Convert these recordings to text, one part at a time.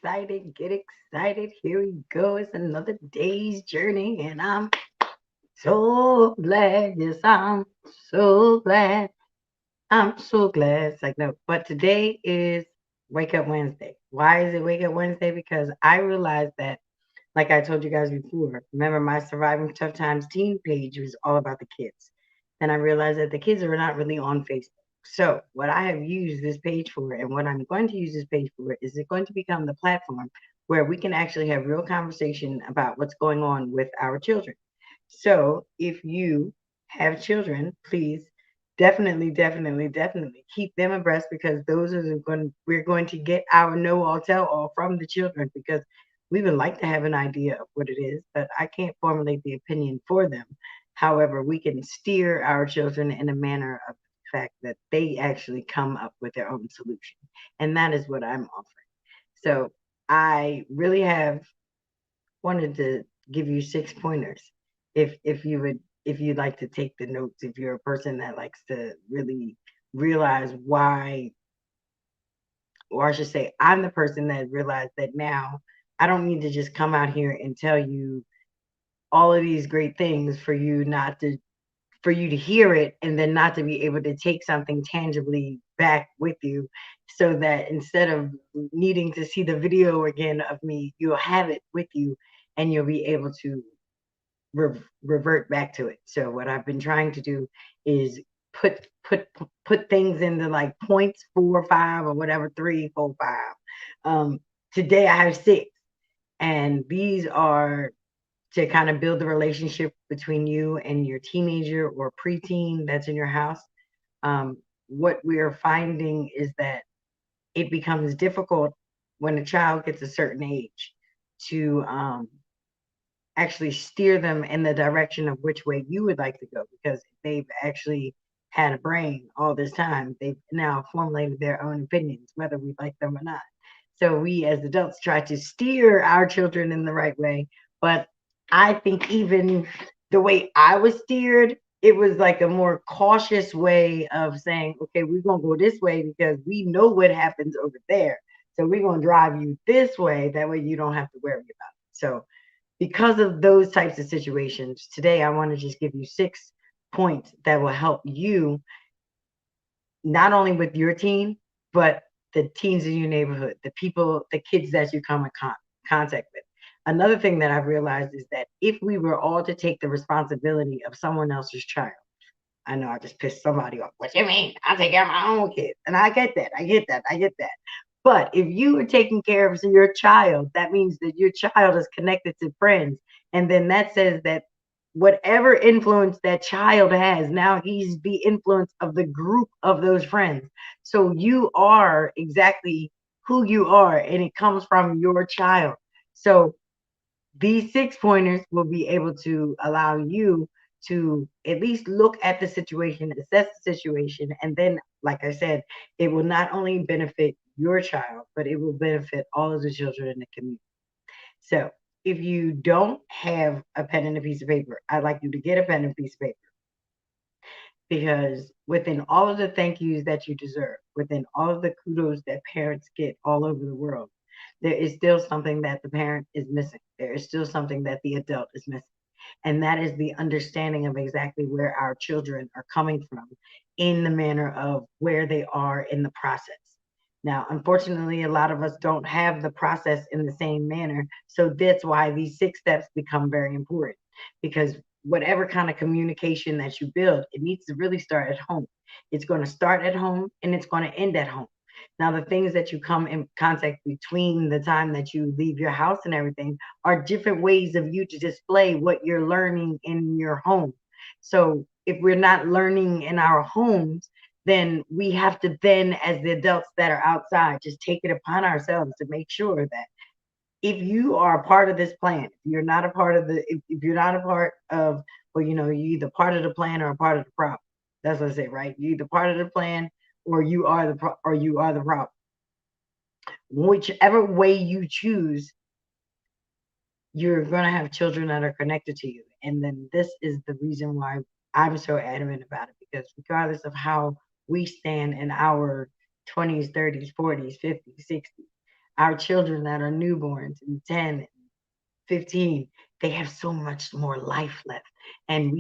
excited. Get excited. Here we go. It's another day's journey, and I'm so glad. Yes, I'm so glad. I'm so glad. It's like, no, but today is Wake Up Wednesday. Why is it Wake Up Wednesday? Because I realized that, like I told you guys before, remember my Surviving Tough Times teen page was all about the kids. Then I realized that the kids are not really on Facebook. So, what I have used this page for, and what I'm going to use this page for, is it going to become the platform where we can actually have real conversation about what's going on with our children. So, if you have children, please definitely keep them abreast because those are going. We're going to get our know all tell all from the children because we would like to have an idea of what it is, but I can't formulate the opinion for them. However, we can steer our children in a manner of the fact that they actually come up with their own solution. And that is what I'm offering. So I really have wanted to give you 6 pointers. If you'd like to take the notes, if you're a person that likes to really realize why, or I should say, I'm the person that realized that now I don't need to just come out here and tell you all of these great things for you to hear it and then not to be able to take something tangibly back with you so that instead of needing to see the video again of me, you'll have it with you and you'll be able to revert back to it. So what I've been trying to do is put put put things into like points 4, 5, or whatever, 3, 4, 5. Today I have six, and these are to kind of build the relationship between you and your teenager or preteen that's in your house. What we are finding is that it becomes difficult when a child gets a certain age to actually steer them in the direction of which way you would like to go because they've actually had a brain all this time. They've now formulated their own opinions, whether we like them or not. So we as adults try to steer our children in the right way. But I think even the way I was steered, it was like a more cautious way of saying, okay, we're going to go this way because we know what happens over there. So we're going to drive you this way. That way you don't have to worry about it. So because of those types of situations, today I want to just give you 6 points that will help you not only with your teen, but the teens in your neighborhood, the people, the kids that you come in contact with. Another thing that I've realized is that if we were all to take the responsibility of someone else's child, I know I just pissed somebody off. What you mean? I take care of my own kids. And I get that. I get that. But if you are taking care of your child, that means that your child is connected to friends. And then that says that whatever influence that child has, now he's the influence of the group of those friends. So you are exactly who you are, and it comes from your child. So these 6 pointers will be able to allow you to at least look at the situation, assess the situation, and then, like I said, it will not only benefit your child, but it will benefit all of the children in the community. So if you don't have a pen and a piece of paper, I'd like you to get a pen and a piece of paper because within all of the thank yous that you deserve, within all of the kudos that parents get all over the world, there is still something that the parent is missing. There is still something that the adult is missing. And that is the understanding of exactly where our children are coming from in the manner of where they are in the process. Now, unfortunately, a lot of us don't have the process in the same manner. So that's why these 6 steps become very important because whatever kind of communication that you build, it needs to really start at home. It's going to start at home and it's going to end at home. Now, the things that you come in contact between the time that you leave your house and everything are different ways of you to display what you're learning in your home. So if we're not learning in our homes, then we have to then, as the adults that are outside, just take it upon ourselves to make sure that if you are a part of this plan, if you're not a part of if you're not a part of, well, you're either part of the plan or a part of the problem. That's what I say, right? You're either part of the plan or you are the problem. Whichever way you choose, you're going to have children that are connected to you. And then this is the reason why I'm so adamant about it, because regardless of how we stand in our 20s, 30s, 40s, 50s, 60s, our children that are newborns and 10, 15, they have so much more life left, and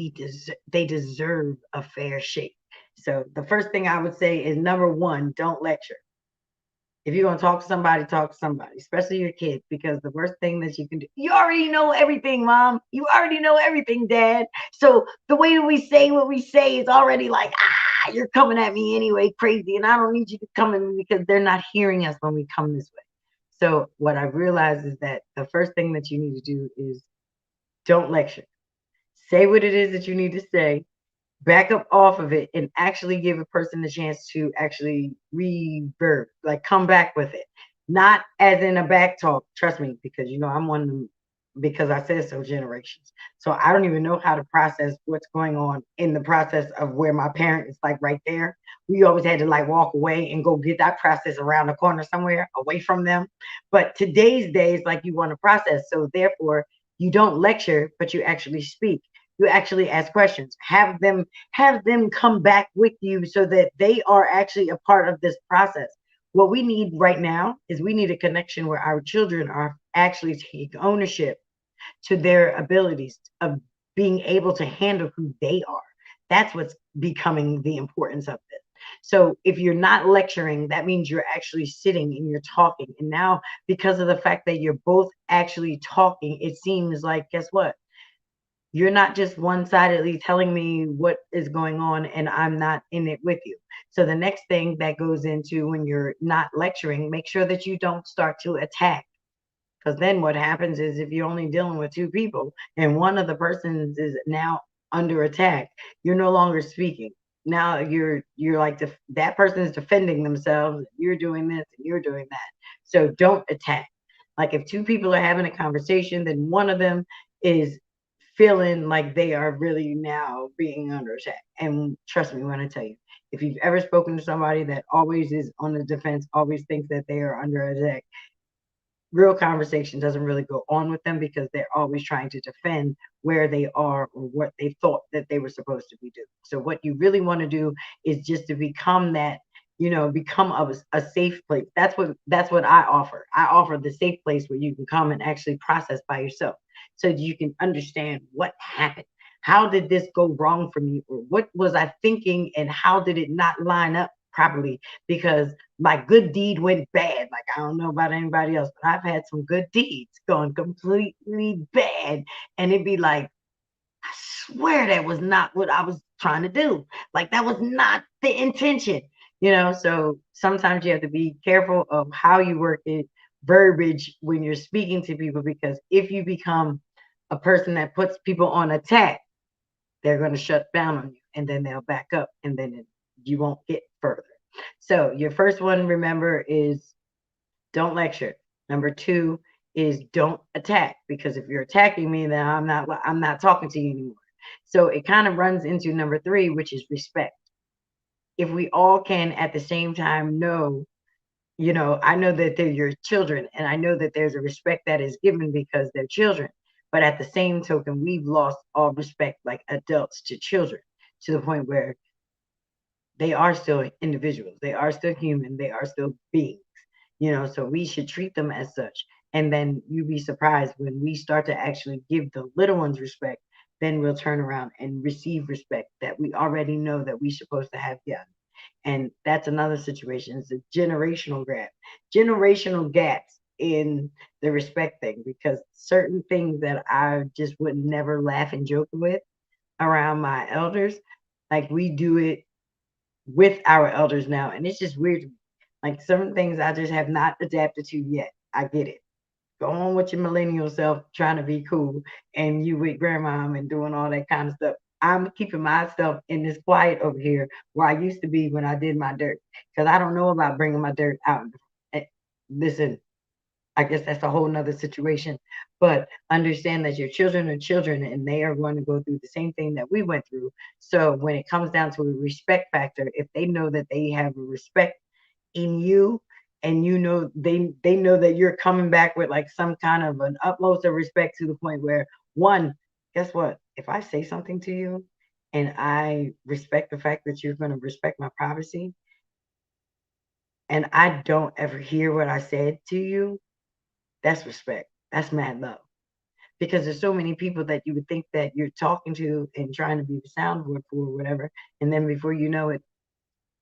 they deserve a fair shake. So the first thing I would say is, number one, don't lecture. If you're gonna talk to somebody, especially your kids, because the worst thing that you can do, you already know everything, mom. You already know everything, dad. So the way that we say what we say is already like, you're coming at me anyway, crazy, and I don't need you to come at me, because they're not hearing us when we come this way. So what I've realized is that the first thing that you need to do is don't lecture. Say what it is that you need to say, back up off of it, and actually give a person a chance to actually revert, like come back with it. Not as in a back talk, trust me, because I'm one of them, because I said so, generations. So I don't even know how to process what's going on in the process of where my parent is like right there. We always had to like walk away and go get that process around the corner somewhere away from them. But today's days, like, you want to process. So therefore, you don't lecture, but you actually speak. You actually ask questions. Have them come back with you so that they are actually a part of this process. What we need right now is we need a connection where our children are actually taking ownership to their abilities of being able to handle who they are. That's what's becoming the importance of this. So if you're not lecturing, that means you're actually sitting and you're talking. And now, because of the fact that you're both actually talking, it seems like, guess what? You're not just one-sidedly telling me what is going on and I'm not in it with you. So the next thing that goes into when you're not lecturing, make sure that you don't start to attack. Because then what happens is, if you're only dealing with two people and one of the persons is now under attack, you're no longer speaking. Now you're like, that person is defending themselves. You're doing this and you're doing that. So don't attack. Like, if two people are having a conversation, then one of them is feeling like they are really now being under attack. And trust me when I tell you, if you've ever spoken to somebody that always is on the defense, always thinks that they are under attack, real conversation doesn't really go on with them, because they're always trying to defend where they are or what they thought that they were supposed to be doing. So what you really want to do is just to become that, become a safe place. That's what I offer. I offer the safe place where you can come and actually process by yourself, so that you can understand what happened. How did this go wrong for me? Or what was I thinking, and how did it not line up properly? Because my good deed went bad. Like, I don't know about anybody else, but I've had some good deeds going completely bad. And it'd be like, I swear that was not what I was trying to do. Like, that was not the intention. So sometimes you have to be careful of how you work it, verbiage, when you're speaking to people, because if you become a person that puts people on attack, they're going to shut down on you, and then they'll back up, and then you won't get further. So your first one, remember, is don't lecture. Number two is don't attack, because if you're attacking me, then I'm not talking to you anymore. So it kind of runs into number three, which is respect. If we all can at the same time know, I know that they're your children, and I know that there's a respect that is given because they're children. But at the same token, we've lost all respect, like adults to children, to the point where they are still individuals. They are still human. They are still beings, so we should treat them as such. And then you'd be surprised when we start to actually give the little ones respect, then we'll turn around and receive respect that we already know that we're supposed to have gotten. And that's another situation. It's a generational gaps in the respect thing, because certain things that I just would never laugh and joke with around my elders, like, we do it with our elders now. And it's just weird. Like, some things I just have not adapted to yet. I get it. Go on with your millennial self trying to be cool, and you with grandmom and doing all that kind of stuff. I'm keeping myself in this quiet over here where I used to be when I did my dirt, because I don't know about bringing my dirt out. Listen, I guess that's a whole nother situation. But understand that your children are children, and they are going to go through the same thing that we went through. So when it comes down to a respect factor, if they know that they have a respect in you, and they know that you're coming back with like some kind of an utmost of respect, to the point where, one, guess what? If I say something to you and I respect the fact that you're going to respect my privacy, and I don't ever hear what I said to you, that's respect. That's mad love. Because there's so many people that you would think that you're talking to and trying to be the soundboard for or whatever, and then before you know it,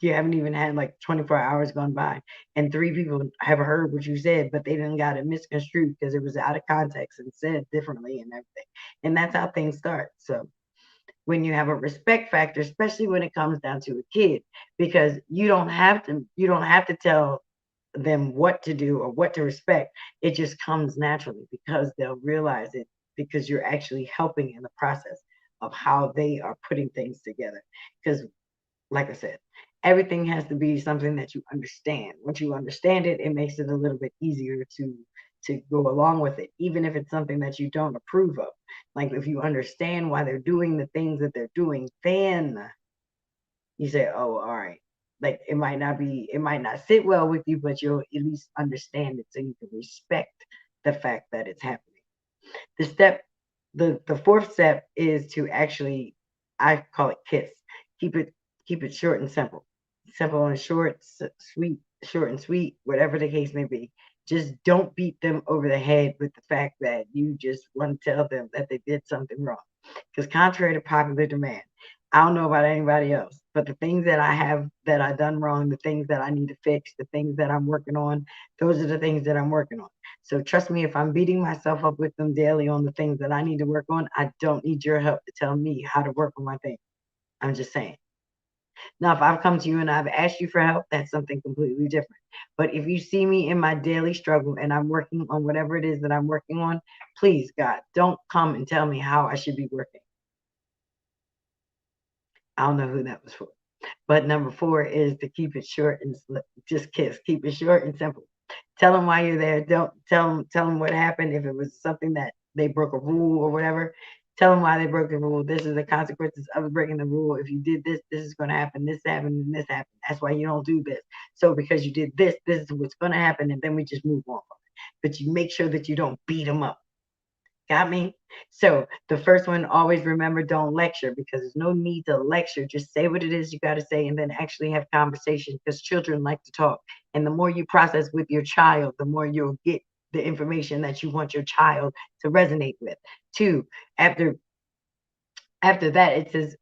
you haven't even had like 24 hours gone by, and three people have heard what you said, but they didn't got it misconstrued because it was out of context and said differently and everything. And that's how things start. So when you have a respect factor, especially when it comes down to a kid, because you don't have to tell them what to do or what to respect. It just comes naturally because they'll realize it because you're actually helping in the process of how they are putting things together. Because, like I said, everything has to be something that you understand. Once you understand it, it makes it a little bit easier to go along with it, even if it's something that you don't approve of. Like if you understand why they're doing the things that they're doing, then you say, "Oh, all right." Like it might not sit well with you, but you'll at least understand it so you can respect the fact that it's happening. The step, the fourth step is to actually, I call it kiss. Keep it keep it short and simple, simple and short, sweet, short and sweet, whatever the case may be. Just don't beat them over the head with the fact that you just want to tell them that they did something wrong. Because contrary to popular demand, I don't know about anybody else, but the things that I have that I done wrong, the things that I need to fix, the things that I'm working on, those are the things that I'm working on. So trust me, if I'm beating myself up with them daily on the things that I need to work on, I don't need your help to tell me how to work on my thing. I'm just saying. Now, if I've come to you and I've asked you for help, that's something completely different. But if you see me in my daily struggle and I'm working on whatever it is that I'm working on, please, God, don't come and tell me how I should be working. I don't know who that was for. But number four is to keep it short and just kiss. Keep it short and simple. Tell them why you're there. Don't tell them what happened. If it was something that they broke a rule or whatever, tell them why they broke the rule. This is the consequences of breaking the rule. If you did this, this is going to happen. This happened and this happened. That's why you don't do this. So because you did this, this is what's going to happen, and then we just move on from it. But you make sure that you don't beat them up. Got me? So the first one, always remember, don't lecture because there's no need to lecture. Just say what it is you got to say and then actually have conversation because children like to talk. And the more you process with your child, the more you'll get the information that you want your child to resonate with. Two, after after that, it says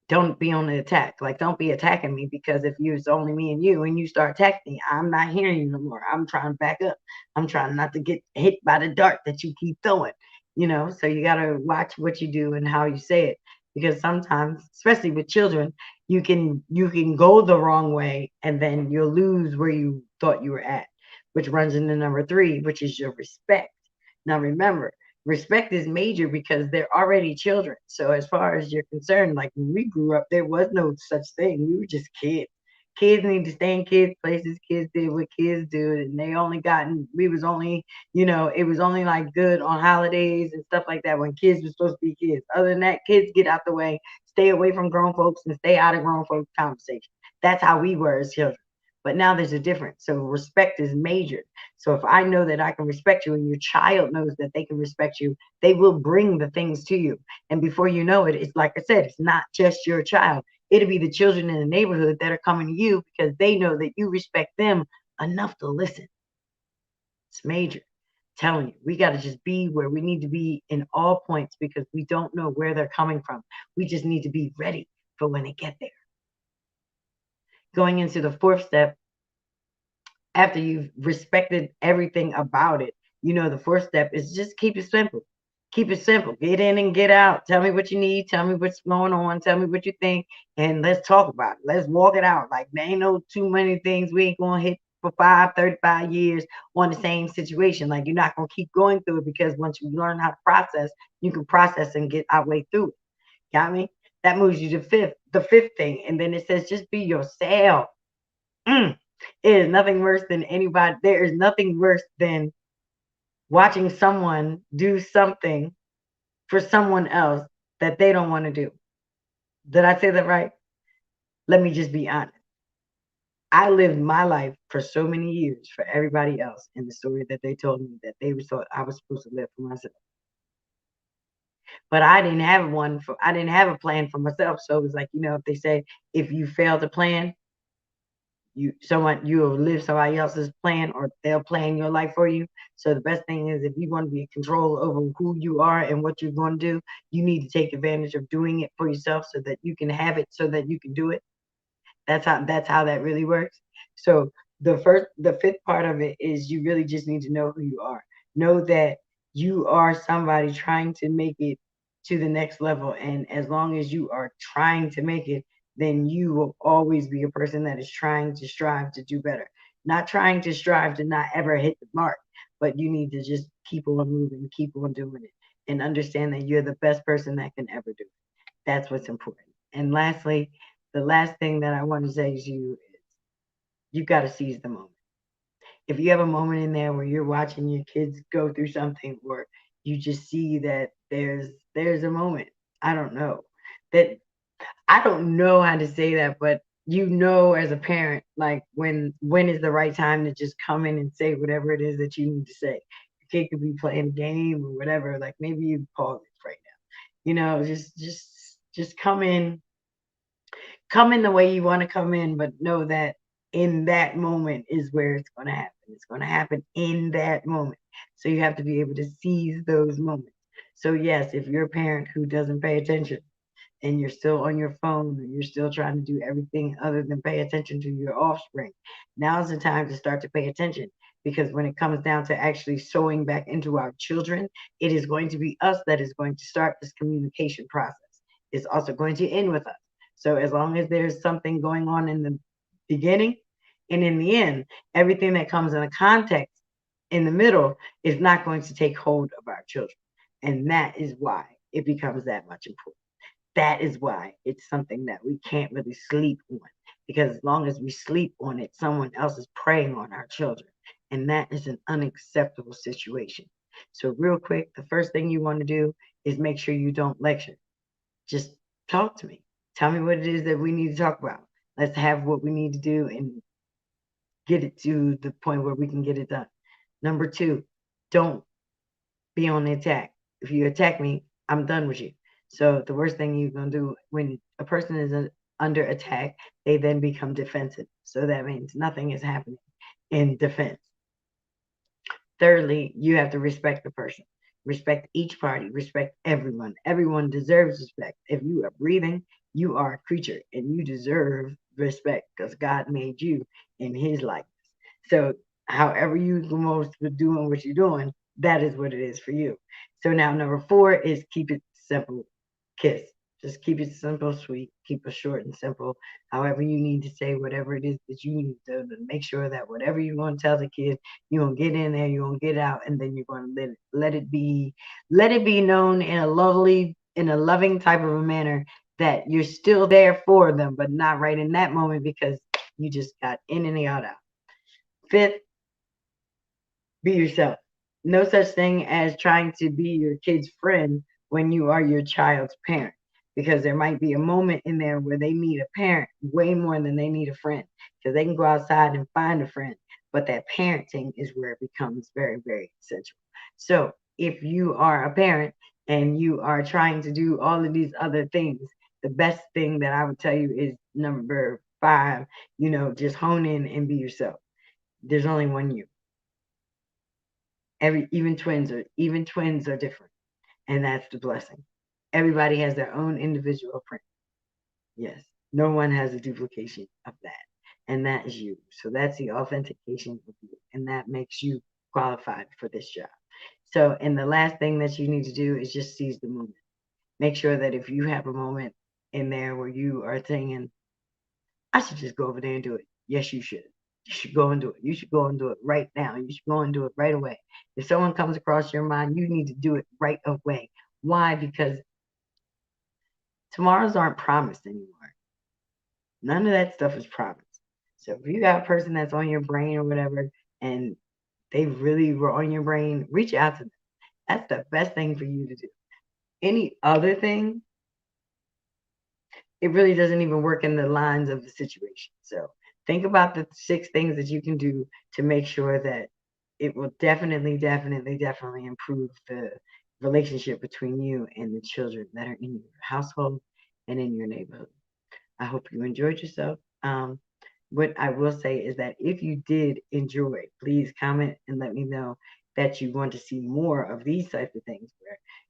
don't be on the attack. Like, don't be attacking me because if it's only me and you start attacking me, I'm not hearing you no more. I'm trying to back up. I'm trying not to get hit by the dart that you keep throwing, you know? So you got to watch what you do and how you say it because sometimes, especially with children, you can go the wrong way and then you'll lose where you thought you were at, which runs into number three, which is your respect. Now remember, respect is major because they're already children. So as far as you're concerned, like when we grew up, there was no such thing. We were just kids. Kids need to stay in kids' places. Kids did what kids do, and they only gotten. We was only, it was only like good on holidays and stuff like that when kids were supposed to be kids. Other than that, kids get out the way, stay away from grown folks, and stay out of grown folks' conversation. That's how we were as children. But now there's a difference. So respect is major. So if I know that I can respect you and your child knows that they can respect you, they will bring the things to you. And before you know it, it's like I said, it's not just your child. It'll be the children in the neighborhood that are coming to you because they know that you respect them enough to listen. It's major. I'm telling you, we got to just be where we need to be in all points because we don't know where they're coming from. We just need to be ready for when they get there. Going into the fourth step, after you've respected everything about it, the first step is just keep it simple. Keep it simple. Get in and get out. Tell me what you need. Tell me what's going on. Tell me what you think. And let's talk about it. Let's walk it out. Like, there ain't no too many things we ain't going to hit for 35 years on the same situation. Like, you're not going to keep going through it because once you learn how to process, you can process and get our way through it. Got me? That moves you to the fifth thing. And then it says, just be yourself. Mm. It is nothing worse than anybody. There is nothing worse than watching someone do something for someone else that they don't want to do. Did I say that right? Let me just be honest. I lived my life for so many years for everybody else in the story that they told me that they thought I was supposed to live for myself. But I didn't have a plan for myself. So it was like, if they say if you fail to plan, you will live somebody else's plan, or they'll plan your life for you. So the best thing is, if you want to be in control over who you are and what you're going to do, you need to take advantage of doing it for yourself so that you can have it, so that you can do it. That's how that really works. So the fifth part of it is, you really just need to know who you are. Know that you are somebody trying to make it to the next level, and as long as you are trying to make it, then you will always be a person that is trying to strive to do better. Not trying to strive to not ever hit the mark, but you need to just keep on moving, keep on doing it, and understand that you're the best person that can ever do it. That's what's important. And lastly, the last thing that I want to say to you is, you got to seize the moment. If you have a moment in there where you're watching your kids go through something, or you just see that there's a moment, I don't know, that I don't know how to say that, but as a parent, like, when is the right time to just come in and say whatever it is that you need to say. Your kid could be playing a game or whatever, like, maybe you pause it right now. Just come in the way you want to come in, but know that in that moment is where it's going to happen. It's going to happen in that moment. So you have to be able to seize those moments. So, yes, if you're a parent who doesn't pay attention, and you're still on your phone, and you're still trying to do everything other than pay attention to your offspring, now's the time to start to pay attention. Because when it comes down to actually sewing back into our children, it is going to be us that is going to start this communication process. It's also going to end with us. So as long as there's something going on in the beginning and in the end, everything that comes in a context in the middle is not going to take hold of our children. And that is why it becomes that much important. That is why it's something that we can't really sleep on, because as long as we sleep on it, someone else is preying on our children. And that is an unacceptable situation. So, real quick, the first thing you want to do is make sure you don't lecture. Just talk to me. Tell me what it is that we need to talk about. Let's have what we need to do and get it to the point where we can get it done. Number two, don't be on the attack. If you attack me, I'm done with you. So the worst thing you're going to do when a person is under attack, they then become defensive. So that means nothing is happening in defense. Thirdly, you have to respect the person. Respect each party. Respect everyone. Everyone deserves respect. If you are breathing, you are a creature and you deserve respect, because God made you in his likeness. So however you most doing what you're doing, that is what it is for you. So now number four is keep it simple. Kiss. Just keep it simple, sweet. Keep it short and simple. However you need to say whatever it is that you need to make sure that whatever you're going to tell the kid, you're going to get in there, you're going to get out, and then you're going to let it be known in a loving type of a manner that you're still there for them, but not right in that moment, because you just got in and out. Fifth, be yourself. No such thing as trying to be your kid's friend when you are your child's parent, because there might be a moment in there where they need a parent way more than they need a friend, because they can go outside and find a friend, but that parenting is where it becomes very, very essential. So if you are a parent and you are trying to do all of these other things, the best thing that I would tell you is number five, just hone in and be yourself. There's only one you. Even twins are different, and that's the blessing. Everybody has their own individual print. Yes, no one has a duplication of that, and that is you. So that's the authentication of you, and that makes you qualified for this job. So, and the last thing that you need to do is just seize the moment. Make sure that if you have a moment in there where you are thinking, I should just go over there and do it. Yes, you should. You should go and do it. You should go and do it right now. You should go and do it right away. If someone comes across your mind, you need to do it right away. Why? Because tomorrows aren't promised anymore. None of that stuff is promised. So if you got a person that's on your brain or whatever, and they really were on your brain, reach out to them. That's the best thing for you to do. Any other thing, it really doesn't even work in the lines of the situation. So think about the 6 things that you can do to make sure that it will definitely, definitely, definitely improve the relationship between you and the children that are in your household and in your neighborhood. I hope you enjoyed yourself. what I will say is that if you did enjoy, please comment and let me know that you want to see more of these types of things.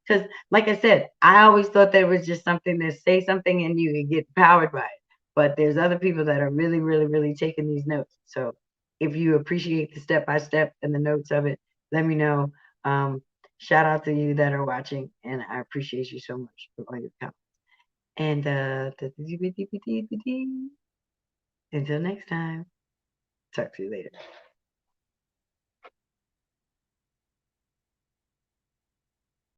Because, like I said, I always thought that it was just something to say something and you could get powered by it. But there's other people that are really, really, really taking these notes. So if you appreciate the step by step and the notes of it, let me know. Shout out to you that are watching, and I appreciate you so much for all your comments. And until next time, talk to you later.